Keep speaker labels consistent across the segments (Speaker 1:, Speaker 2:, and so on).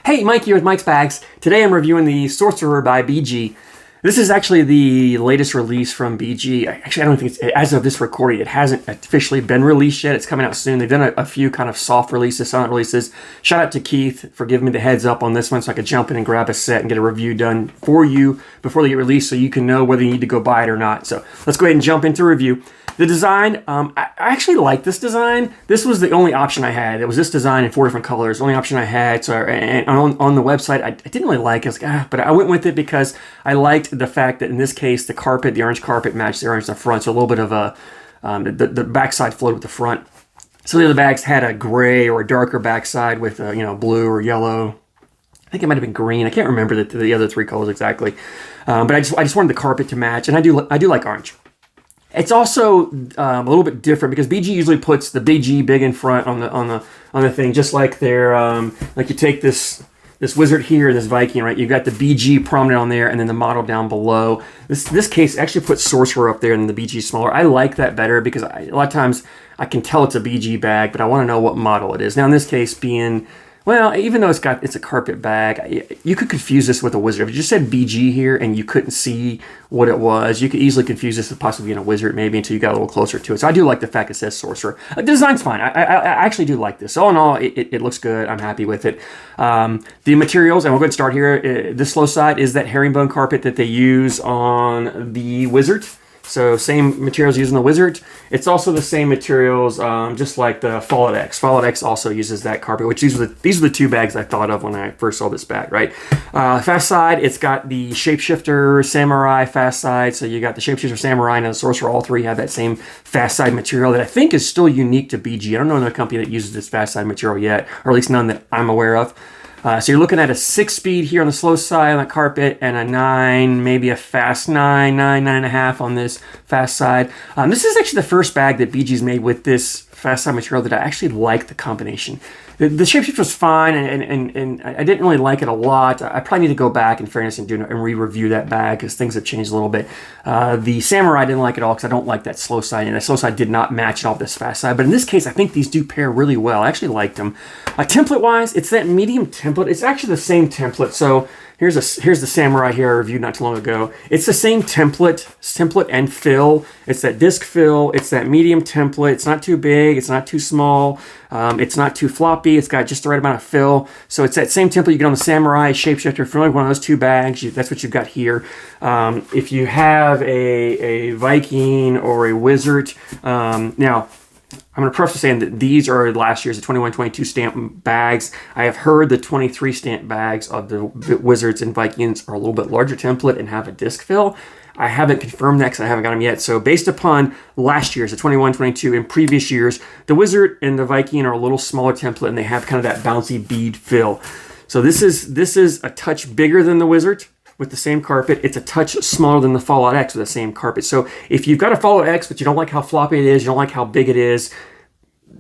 Speaker 1: Hey, Mike here with Mike's Bags. Today I'm reviewing the Sorcerer by BG. This is actually the latest release from BG. Actually, I don't think it's, as of this recording, it hasn't officially been released yet. It's coming out soon. They've done a few kind of soft releases, silent releases. Shout out to Keith for giving me the heads up on this one so I could jump in and grab a set and get a review done for you before they get released so you can know whether you need to go buy it or not. So let's go ahead and jump into review. The design, I actually like this design. This was the only option I had. It was this design in 4 different colors, the only option I had. So and on the website, I didn't really like it. I was like, but I went with it because I liked the fact that in this case, the carpet, the orange carpet matched the orange in the front. So a little bit of a, the backside flowed with the front. So the other bags had a gray or a darker backside with, blue or yellow. I think it might have been green. I can't remember the other 3 colors exactly. But I just wanted the carpet to match. And I do like orange. It's also a little bit different because BG usually puts the BG big in front on the thing, just like their like you take this wizard here and this Viking, right? You've got the BG prominent on there and then the model down below. This case actually puts Sorcerer up there and the BG smaller. I like that better because a lot of times I can tell it's a BG bag, but I want to know what model it is. Now in this case being, well, even though it's a carpet bag, you could confuse this with a wizard. If you just said BG here and you couldn't see what it was, you could easily confuse this with possibly being a wizard maybe until you got a little closer to it. So I do like the fact it says Sorcerer. The design's fine. I actually do like this. All in all, it looks good. I'm happy with it. The materials, and we'll go ahead and start here. This low side is that herringbone carpet that they use on the wizard. So same materials used in the wizard. It's also the same materials, just like the Fallout X. Fallout X also uses that carpet, which these are the 2 bags I thought of when I first saw this bag, right? Fast side, it's got the Shapeshifter Samurai fast side. So you got the Shapeshifter Samurai and the Sorcerer. All 3 have that same fast side material that I think is still unique to BG. I don't know another company that uses this fast side material yet, or at least none that I'm aware of. So you're looking at a 6-speed here on the slow side on the carpet and a 9, maybe a fast 9.5 on this fast side. This is actually the first bag that BG's made with this fast side material that I actually like the combination. The Shapeshifter was fine, and I didn't really like it a lot. I probably need to go back, in fairness, and re-review that bag because things have changed a little bit. The Samurai I didn't like at all because I don't like that slow side, and that slow side did not match at all this fast side. But in this case, I think these do pair really well. I actually liked them. Template-wise, it's that medium template. It's actually the same template. So here's the Samurai here I reviewed not too long ago. It's the same template and fill. It's that disc fill. It's that medium template. It's not too big. It's not too small. It's not too floppy. It's got just the right amount of fill. So it's that same template you get on the Samurai, Shapeshifter, for one of those 2 bags. That's what you've got here. If you have a Viking or a wizard, now, I'm going to preface saying that these are last year's, the 21-22 stamp bags. I have heard the 23 stamp bags of the Wizards and Vikings are a little bit larger template and have a disc fill. I haven't confirmed that because I haven't got them yet. So based upon last year's, the 21-22, and previous years, the Wizard and the Viking are a little smaller template and they have kind of that bouncy bead fill. So this is a touch bigger than the Wizard with the same carpet. It's a touch smaller than the Fallout X with the same carpet. So if you've got a Fallout X, but you don't like how floppy it is, you don't like how big it is,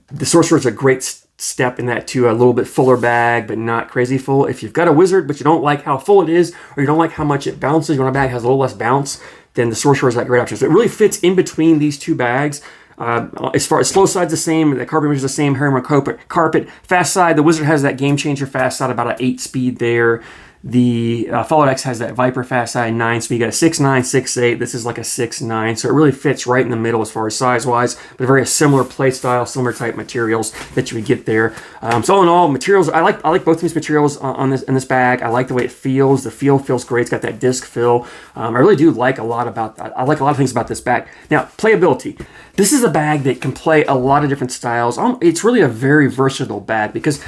Speaker 1: the Sorcerer is a great step in that to a little bit fuller bag, but not crazy full. If you've got a Wizard, but you don't like how full it is, or you don't like how much it bounces, you want a bag that has a little less bounce, then the Sorcerer is that great option. So it really fits in between these 2 bags. As far as slow side's the same, the carpet is the same, herringbone carpet. Fast side, the Wizard has that game changer fast side, about an 8-speed there. The Fallout X has that Viper fast side 9 speed. You got a 6.9, 6.8. This is like a 6.9. So it really fits right in the middle as far as size-wise, but very similar play style, similar type materials that you would get there. So all in all, materials, I like both of these materials in this bag. I like the way it feels. The feel feels great. It's got that disc fill. I really do like a lot about that. I like a lot of things about this bag. Now, playability. This is a bag that can play a lot of different styles. It's really a very versatile bag because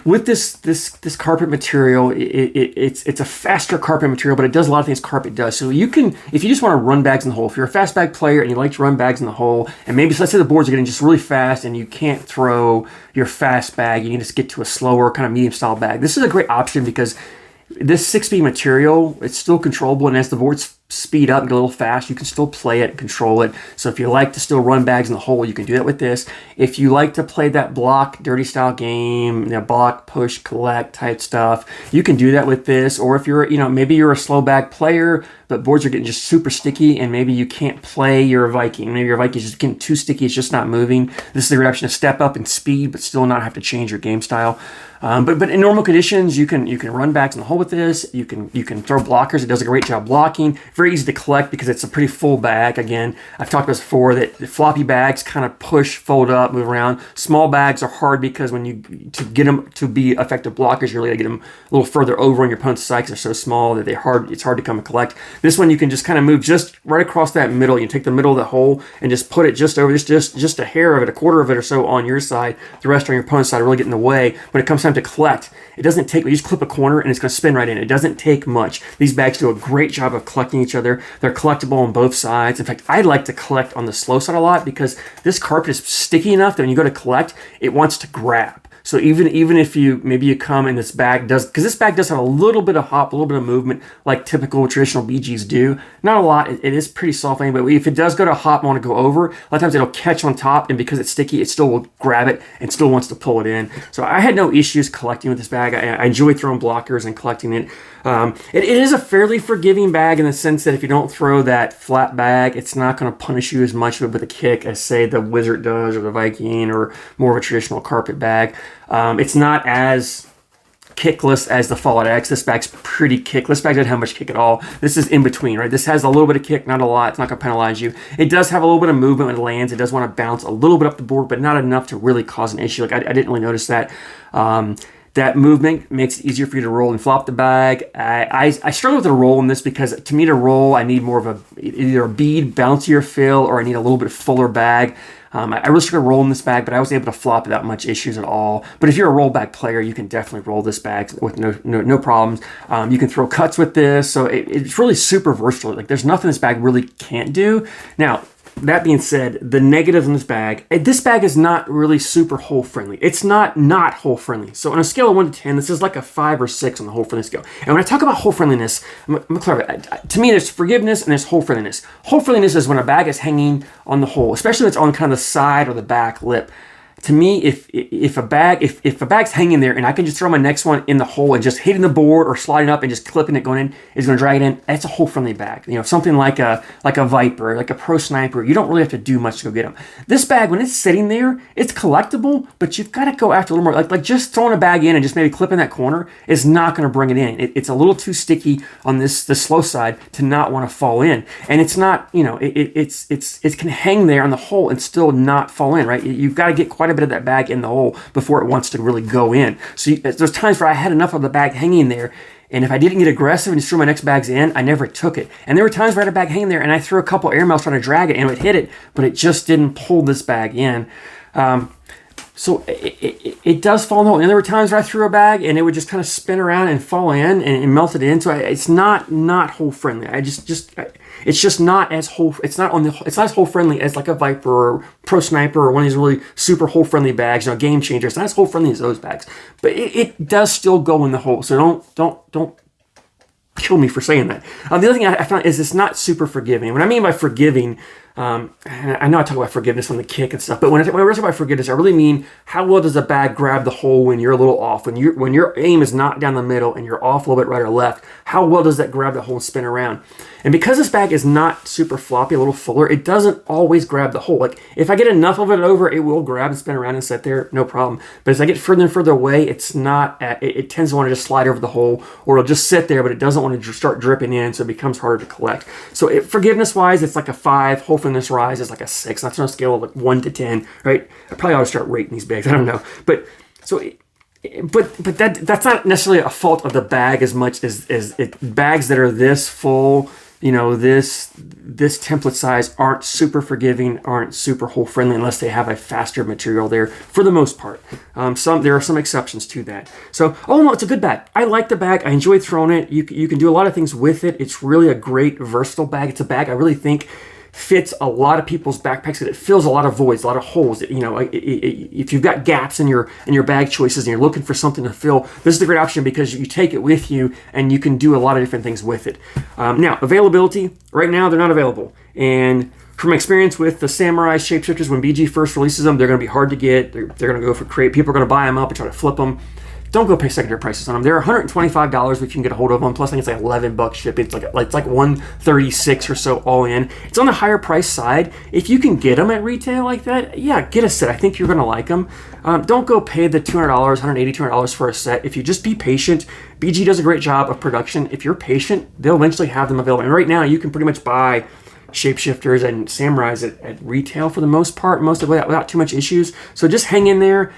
Speaker 1: with this carpet material, it's a faster carpet material, but it does a lot of things carpet does. So you can, if you just want to run bags in the hole, if you're a fast bag player and you like to run bags in the hole, and maybe let's say the boards are getting just really fast and you can't throw your fast bag, you can just get to a slower kind of medium style bag. This is a great option because this 6-speed material, it's still controllable, and as the boards speed up and get a little fast. You can still play it and control it. So if you like to still run bags in the hole, you can do that with this. If you like to play that block, dirty style game, block, push, collect type stuff, you can do that with this. Or if you're, maybe you're a slow bag player, but boards are getting just super sticky and maybe you can't play your Viking. Maybe your Viking is just getting too sticky, it's just not moving. This is the reduction of step up in speed, but still not have to change your game style. But in normal conditions, you can run bags in the hole with this. You can throw blockers. It does a great job blocking. Very easy to collect because it's a pretty full bag. Again, I've talked about this before that the floppy bags kind of push, fold up, move around. Small bags are hard because to get them to be effective blockers, you really got to get them a little further over on your opponent's side because they're so small that it's hard to come and collect. This one you can just kind of move just right across that middle. You take the middle of the hole and just put it just over, just a hair of it, a quarter of it or so on your side. The rest on your opponent's side really get in the way. When it comes time to collect, it doesn't take, you just clip a corner and it's going to spin right in. It doesn't take much. These bags do a great job of collecting each other. They're collectible on both sides. In fact, I like to collect on the slow side a lot because this carpet is sticky enough that when you go to collect, it wants to grab. So even if maybe you come and this bag does, because this bag does have a little bit of hop, a little bit of movement like typical traditional BGs do. Not a lot. It is pretty soft anyway, but if it does go to hop and want to go over, a lot of times it'll catch on top, and because it's sticky, it still will grab it and still wants to pull it in. So I had no issues collecting with this bag. I enjoy throwing blockers and collecting it. It is a fairly forgiving bag in the sense that if you don't throw that flat bag, it's not going to punish you as much with a kick as, say, the Wizard does or the Viking or more of a traditional carpet bag. It's not as kickless as the Fallout X. This bag's pretty kickless. This bag doesn't have much kick at all. This is in between, right? This has a little bit of kick, not a lot. It's not going to penalize you. It does have a little bit of movement when it lands. It does want to bounce a little bit up the board, but not enough to really cause an issue. Like I didn't really notice that. That movement makes it easier for you to roll and flop the bag. I struggle with the roll in this because to me to roll, I need more of either a bead, bouncier feel, or I need a little bit fuller bag. I really struggle rolling this bag, but I was able to flop without much issues at all. But if you're a roll bag player, you can definitely roll this bag with no problems. You can throw cuts with this, so it's really super versatile. Like there's nothing this bag really can't do. Now, that being said, the negatives in this bag is not really super hole friendly. It's not hole friendly. So on a scale of 1 to 10, this is like a 5 or 6 on the hole friendly scale. And when I talk about hole friendliness, I'm gonna clarify. To me, there's forgiveness and there's hole friendliness. Hole friendliness is when a bag is hanging on the hole, especially if it's on kind of the side or the back lip. To me, if a bag's hanging there and I can just throw my next one in the hole and just hitting the board or sliding up and just clipping it going in is going to drag it in, that's a hole friendly bag. Something like a Viper, like a Pro Sniper, you don't really have to do much to go get them. This bag, when it's sitting there, it's collectible, but you've got to go after a little more. Like just throwing a bag in and just maybe clipping that corner is not going to bring it in. It's a little too sticky on the slow side to not want to fall in, and it's not. It can hang there on the hole and still not fall in. Right? You've got to get quite a bit of that bag in the hole before it wants to really go in. So there's times where I had enough of the bag hanging there, and if I didn't get aggressive and just threw my next bags in, I never took it. And there were times where I had a bag hanging there and I threw a couple air mails trying to drag it and it would hit it, but it just didn't pull this bag in. So it does fall in the hole. And there were times where I threw a bag and it would just kind of spin around and fall in and melt it in. So it's not hole friendly. It's just not as hole. It's not as hole friendly as like a Viper or Pro Sniper or one of these really super hole friendly bags. Game Changer. It's not as hole friendly as those bags, but it does still go in the hole. So don't kill me for saying that. The other thing I found is it's not super forgiving. What I mean by forgiving. And I know I talk about forgiveness on the kick and stuff, but when I talk about forgiveness, I really mean how well does a bag grab the hole when you're a little off, when your aim is not down the middle and you're off a little bit right or left, how well does that grab the hole and spin around? And because this bag is not super floppy, a little fuller, it doesn't always grab the hole. Like if I get enough of it over, it will grab and spin around and sit there, no problem. But as I get further and further away, it tends to want to just slide over the hole, or it'll just sit there, but it doesn't want to start dripping in, so it becomes harder to collect. So forgiveness-wise, it's like a 5. Hole friendliness rise is like a 6. That's on a scale of like 1 to 10, right? I probably ought to start rating these bags. I don't know, but that's not necessarily a fault of the bag as much as bags that are this full. This template size aren't super forgiving, aren't super hole friendly unless they have a faster material there for the most part. There are some exceptions to that. So, no, it's a good bag. I like the bag. I enjoy throwing it. You can do a lot of things with it. It's really a great versatile bag. It's a bag I really think fits a lot of people's backpacks. It fills a lot of voids, a lot of holes. You know, if you've got gaps in your bag choices and you're looking for something to fill, this is a great option because you take it with you and you can do a lot of different things with it. Now, availability, right now they're not available. And from experience with the Samurai Shapeshifters, when BG first releases them, they're going to be hard to get. They're going to go for crate. People are going to buy them up and try to flip them. Don't go pay secondary prices on them. They're $125 if you can get a hold of them. Plus, I think it's like $11 shipping. It's like $136 or so all in. It's on the higher price side. If you can get them at retail like that, yeah, get a set. I think you're going to like them. Don't go pay the $200, $180, $200 for a set. If you just be patient, BG does a great job of production. If you're patient, they'll eventually have them available. And right now, you can pretty much buy Shapeshifters and Samurais at retail for the most part, without too much issues. So just hang in there,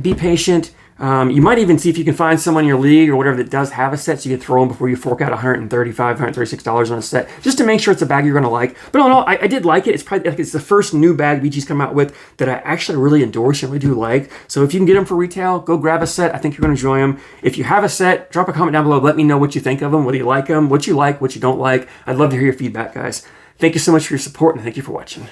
Speaker 1: be patient. You might even see if you can find someone in your league or whatever that does have a set, so you can throw them before you fork out $135, $136 on a set, just to make sure it's a bag you're going to like. But all in all, I did like it. It's the first new bag BG's come out with that I actually really endorse and really do like. So if you can get them for retail, go grab a set. I think you're going to enjoy them. If you have a set, drop a comment down below. Let me know what you think of them, whether you like them, what you like, what you don't like. I'd love to hear your feedback, guys. Thank you so much for your support, and thank you for watching.